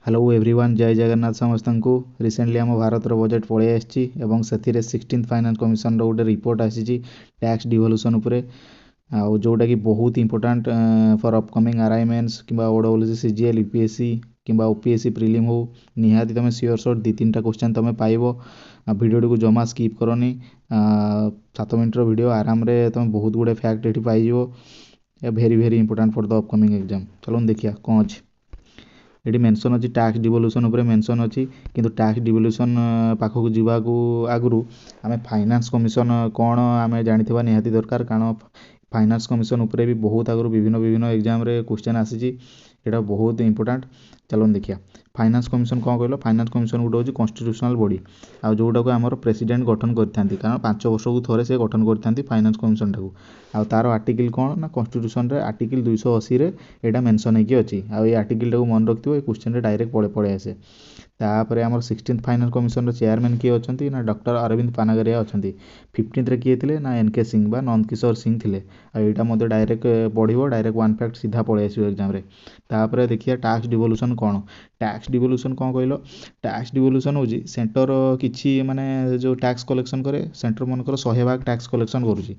Hello everyone जय जगन्नाथ समस्त को रिसेंटली आम भारतर बजेट पलि आसी से 16th फाइनान्स कमिशन गोटे रिपोर्ट आसी टैक्स डिवोल्यूशन उपरे जोटा कि बहुत इंपोर्टाट फॉर अपकमिंग आरआईएमएन्स कि ओडब्ल्यूसी सीजीएल यूपीएससी कि ओपीएससी प्रिलिम हो निहाती तुम सियोर सॉर्ट 2-3टा क्वेश्चन तुम पाइब भिडियो को जमा स्किप करनी 7 मिनटर वीडियो आराम तुम बहुत गुड़े फैक्ट ये pies very very important for the upcoming exam. चलो देखिए कौन अच्छी ये मेंशन अच्छी टैक्स डिवोल्यूशन उपर मेंशन अच्छी किंतु टैक्स डिवोल्यूशन पाखक जावाक आगु आम फाइनान्स कमिशन कौन आम जानी निहाती दरकार कारण फाइनान्स कमिशन उपरे भी बहुत आगु विभिन्न विभिन्न एग्जाम रे क्वेश्चन आसी यहाँ बहुत इंपोर्टाट। चलो देखिए फाइनान्स कमिशन कौन कहल फाइनान्स कमिशन गोटे हूँ कन्स्टिट्यूशनल बॉडी आ जोटा को आमर प्रेसिडेंट गठन करते कारण 5 वर्ष को थोड़े से गठन करते फाइनान्स कमिशन टाक आ तार आर्टिकल कौन ना कन्स्टिट्यूशन रे आर्टिकल 280 रे एटा मेंशन होगी अच्छी आई आर्टिकल टाक मन रखिथो ये क्वेश्चन रे डायरेक्ट पड़े आसे। तापर आम 16th फाइनान्स कमिशन चेयरमैन किए अच्छा ना डॉक्टर अरविंद पानागरिया अच्छा 15th किए थे ना एन के सिंह बा नंद किशोर सिंह थे यहाँ डायरेक्ट पढ़ो डायरेक्ट वन फैक्ट सीधा पलि आस एग्जाम तापर देखिए टैक्स डिवोल्यूशन कौन टैक्स डिवोल्यूशन कौन कहल टैक्स डिवोल्यूशन हूँ सेंटर किसी माने जो टैक्स कलेक्शन करे सेंटर मनकर 100 भाग टैक्स कलेक्शन करुँच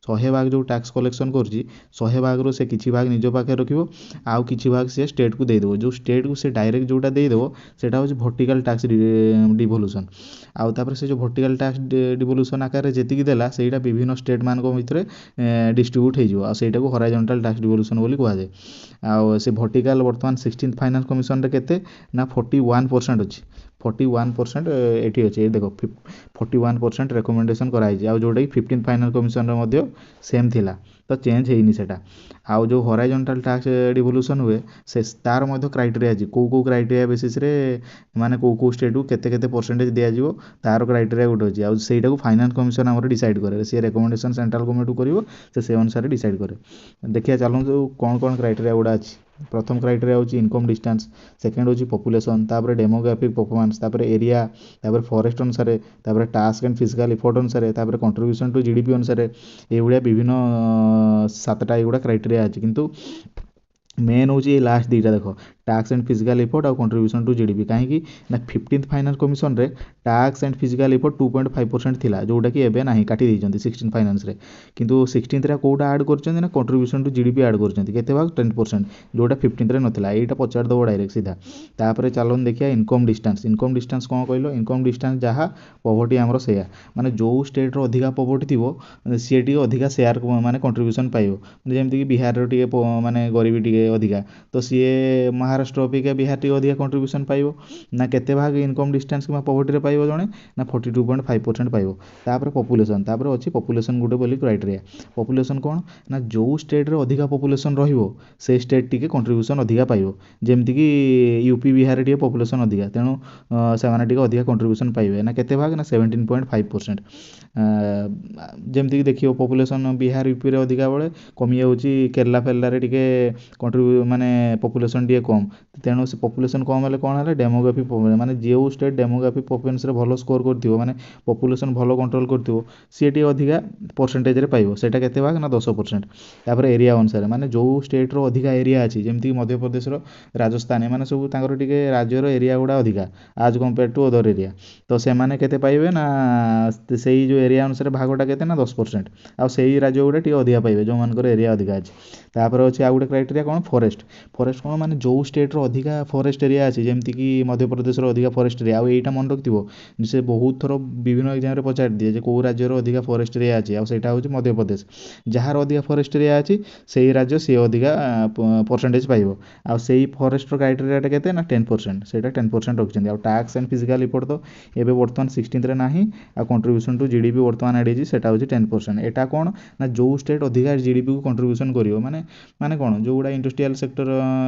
100 भाग जो टैक्स कलेक्शन करुँच 100 भाग से किसी भाग निज पाखे रखियो आउ किसी भाग से स्टेट को देदेव जो स्टेट को से डायरेक्ट जोटा देदेव सेटा हूँ वर्टिकल टैक्स डिवोल्यूशन आउ तापर से जो वर्टिकल टैक्स डिवोल्यूशन आकार जी देला सेटा विभिन्न स्टेट मान भितर डिस्ट्रीब्यूट हो सेटा को हॉरिजॉन्टल टैक्स डिवोल्यूशन बोली कहुए आउ से वर्टिकल बर्तमान 16th फाइनान्स कमिशन रे केते ना 41% अच्छी 41% ये अच्छे देख 41% रेकमेंडेशन कराई आउ जोटा कि 15th फाइनान्स कमिशन रे सेम थिला तो चेंज होनी सेटा आउ जो हॉरिजॉन्टल टैक्स डिवोल्यूशन हुए से तार क्राइटेरिया अच्छी कौ क्राइटेरिया बेसिस रे माने कौ स्टेट को केते केते परसेंटेज दिया जिवो तार क्राइटेरिया गोटे अच्छी आउ सेटा को फाइनान्स कमिशन आमर डिसाइड करे सी रेकमेंडेशन सेंट्रल गवर्नमेंट को करिवो से अनुसार डिसाइड करे। देखिए चलो कौन कौन क्राइटेरिया गुड़ा अच्छी प्रथम क्राइटेरिया हूँ इनकम डिस्टेंस सेकेंड हूँ पॉपुलेशन तापर डेमोग्राफिक परफॉर्मेंस तापर एरिया तापर फॉरेस्ट अनुसार तापर टास्क एंड फिजिकल इफोर्ट अनुसार तापर कंट्रीब्यूशन टू जीडीपी अनुसार ये विभिन्न 7टा एगुड़ा क्राइटेरिया अच्छी किंतु मेन हूँ ये लास्ट 2टा देख टैक्स एंड फिजिकल इफोर्ट और कंट्रीब्यूशन टू जीडीपी कहीं ना 15th फाइनान्स कमिशन रे टैक्स एंड फिजिकल इफोर्ट 2.5% थिला जोटा कि एबे नाही काटी देइचंती 16th फाइनान्स रे किंतु 16th रे कोटा ऐड करचंती ना कंट्रीब्यूशन टू जीडीपी ऐड करचंती केते भाग 10% जोटा 15th रे नथिला एटा पचार दबो डायरेक्ट सीधा। तापर चलोन देखिया इनकम डिस्टेंस कौन कहलो इनकम डिस्टेंस जहाँ पॉवर्टी आमर सेया माने जो स्टेट रो अधिका पॉवर्टी थिबो सी टी अधिका शेयर माने कंट्रीब्यूशन पाइबो जेमति कि बिहार रो टिके माने गरीबी टिके अधिका तो सी महाराष्ट्र अपेक्षा बिहार टी अधिका कंट्रीब्यूशन पाइबो ना केते भाग इनकम डिस्टेंस कि पॉवर्टी रे पाइबो जणे ना 42.5% पाइबो। तापर पॉपुलेशन तापर अछि पॉपुलेशन गुटे बोली क्राइटेरिया पॉपुलेशन कौन ना जो स्टेट रे अधिका पॉपुलेशन रहिबो से स्टेट टी के कंट्रीब्यूशन अधिका पाइबो जेमति कि यूपी बिहार टी पॉपुलेशन अधिका तेणु से माने टी अधिका कंट्रीब्यूशन पाइबे ना केते भाग ना 17.5% जेमति कि देखियो पॉपुलेशन बिहार यूपी रे अधिका बेले कमी जाउची केरला फेरला रे टिके कंट्रीब्यू माने पॉपुलेशन टी कम तेणु से पॉपुलेशन कम हेले कौन है डेमोग्राफी माने जो स्टेट डेमोग्राफी परफॉर्मेंस रे भलो स्कोर करथिबो माने पॉपुलेशन भलो कंट्रोल करथिबो सी टी अधिका परसेंटेज रे पाइबो सेटा केते भाग ना 10%। तापर एरिया अनुसार माने जो स्टेट रो अधिका एरिया अछि जेमति मध्य प्रदेश रो राजस्थान माने सब तांकर टिके राज्य रो एरिया गुडा अधिका आज कंपेयर टू अदर एरिया तो से माने केते पाइबे ना सेही जो एरिया अनुसार भागटा केते ना 10% आ सेही राज्य गुडा टिके अधिका पाइबे जो मानकर एरिया अधिका अछि। तापर अछि आ गुटे क्राइटेरिया कोन फॉरेस्ट कोन माने जो स्टेट रो अधिका फॉरेस्ट एरिया अछि जेमति कि मध्य प्रदेश रो अधिका फॉरेस्ट एरिया आ एटा मन रखथिबो से बहुत थरो विभिन्न एग्जाम रे पचार दिए जे को राज्य रो अधिका फॉरेस्ट एरिया अछि आ सेटा होछि मध्य प्रदेश जहार अधिका फॉरेस्ट एरिया अछि सेही राज्य से अधिका परसेंटेज पाइबो आ सेही फॉरेस्ट रो क्राइटेरिया टा केते ना 10% सेटा 10% रखछन्ती आ टैक्स एंड फिजिकल इफोर्ट तो एबे वर्तमान 16th रे नाही आ कंट्रीब्यूशन टू जीडीपी वर्तमान एडी सेटा होछि 10% एटा कोन ना जो स्टेट अधिका जीडीपी को कंट्रीब्यूशन करियो माने कोन जो गुडा इंडस्ट्रियल सेक्टर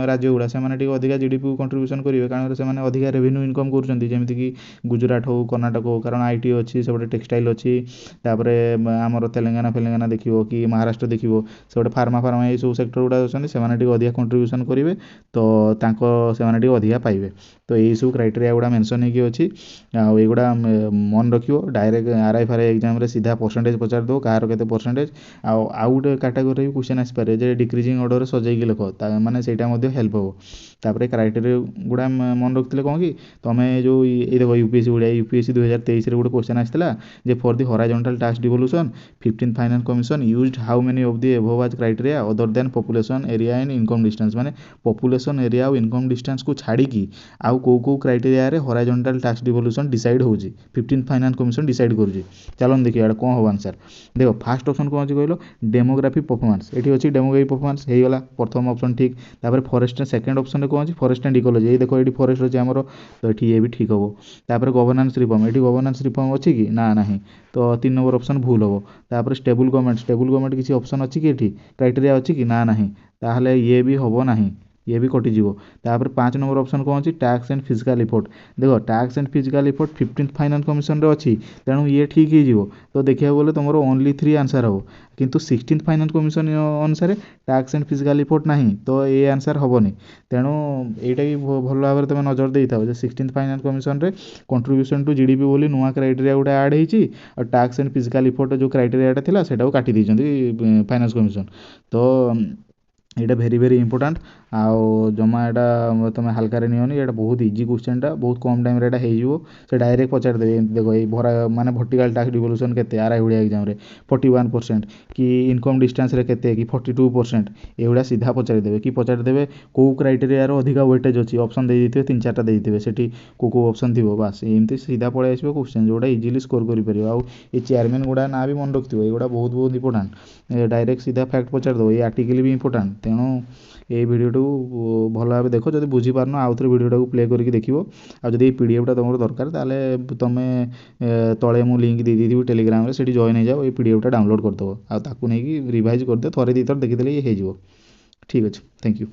राज्य गुडा से माने टिके अधिका जीडीपी को कंट्रीब्यूशन करिवे कारण से माने अधिका रेवेन्यू इनकम करछन्ती जेमति कि गुजरात हो कर्नाटक हो कारण आईटी अछि सेबडे टेक्सटाइल अछि तापरे हमर तेलंगाना देखिवो कि महाराष्ट्र देखिवो सेबडे फार्मा ए सब सेक्टर गुडा अछन्ती से माने टिके अधिका कंट्रीब्यूशन करिवे तो तांको से माने टिके अधिका पाइबे तो एई सब क्राइटेरिया गुडा मेंशन हे कि अछि आ एगुडा मन रखियो डायरेक्ट आरआई फारआई एग्जाम रे सीधा परसेंटेज पचार दो कार केते परसेंटेज आ गुटे कैटेगरी क्वेश्चन आसी पारे जे डिक्रीजिंग ऑर्डर सजाई कि लेखो माने सेटा मध्ये हेल्प हो तापर क्राइटेरिया गुड़ा मन रखते कौन कि तुम्हें जो ये देखो यूपीएससी गुड़िया यूपीएससी 2023 गोटे क्वेश्चन आसाला जे for the horizontal tax devolution 15th finance commission used how many of the above as criteria other than population area and income distance माने पॉपुलेशन एरिया और इनकम डिस्टेंस को छाड़ी आउ कौ क्राइटेरिया रे हॉराइजॉन्टल टैक्स डिवोल्यूशन डिसाइड होउची 15th finance commission decide करूची। चलो देखिए एटा कौन हम आंसर देखो फास्ट ऑप्शन कौन अच्छी कहलो डेमोग्राफी परफॉर्मेंस ये अच्छी डेमोग्राफी परफॉर्मेंस हो गला प्रथम ऑप्शन ठीक तापर फॉरेस्ट सेकंड ऑप्शन कौन अच्छी फॉरेस्ट एंड इकोलॉजी ये देखो ये फॉरेस्ट अच्छे आमर तो ये भी ठीक हम तापर गवर्नेंस रिफॉर्म ये गवर्नेंस रिफॉर्म अच्छी कि ना नहीं तो 3 नंबर ऑप्शन भूल हम तापर स्टेबल गवर्नमेंट किसी ऑप्शन अच्छी कि क्राइटेरिया अच्छी कि ना नहीं ताहले ये भी हम नहीं ये भी कटिଯିव तापर 5 नंबर ऑप्शन कौन अच्छी टैक्स एंड फिजिकल इफोर्ट देखो tax and physical effort 15th finance commission रे अच्छी तेणु ये ठीक हो तो देखा बोले तुम ओनली 3 आंसर हम किंतु 16th फाइनेंस कमिशन अनुसार टैक्स एंड फिजिकल इफोर्ट नहीं तो ये आंसर हेनी तेणु यहीटा भी भल भाव में तुम नजर दे था 16th फाइनेंस कमिशन रे कंट्रीब्यूशन टू जीडीपी बोली नुआ क्राइटेरिया गोटे आड होती और टैक्स एंड फिजिकल इफोर्ट जो क्राइटेरियाटा था सेटा काटी देते फाइनेंस कमिशन तो यहाँ भेरी भेरी इंपोर्टाट आउ जमा यहाँ तुम हाल्का नियोनी यहाँ बहुत इजी क्वेश्चनटा बहुत कम टाइम से डायरेक्ट पचारदेवे देखो ये भरा माने भर्टिकल टैक्स डिवोल्यूशन के आरआई भलिया एग्जाम 41% कि इनकम डिस्टेंस रे केते कि 42% एगुड़ा सीधा पचारदेवे कि पचारदेवे कौ क्राइटेरिया अधिका वेटेज अच्छी ऑप्शन दे देते 3-4टा देते सेठी को ऑप्शन थी बास एमती सीधा पलि आसो क्वेश्चन जोड़ा इजिली स्कोर कर आउ ये चेयरमैन गुड़ा ना भी मन रखियो ये बहुत बहुत इंपोर्टाट डायरेक्ट सीधा फैक्ट पचारदेव ये आर्टिकल भी इंपोर्टाट तेणु ये भिडियो भल भाव देख जब बुझीपारन आउ थे भिडियो प्ले करके देख आदि पीडीएफटा तुम दरकार ताले तुम तले मु लिंक दे दी टेलीग्राम से जॉइन हो जाओ ये पीडीएफटा डाउनलोड करदेव आउ ताकू नहीं रिवाइज करदे थोड़े 2 थर देखीदे ये हो ठीक अच्छे थैंक यू।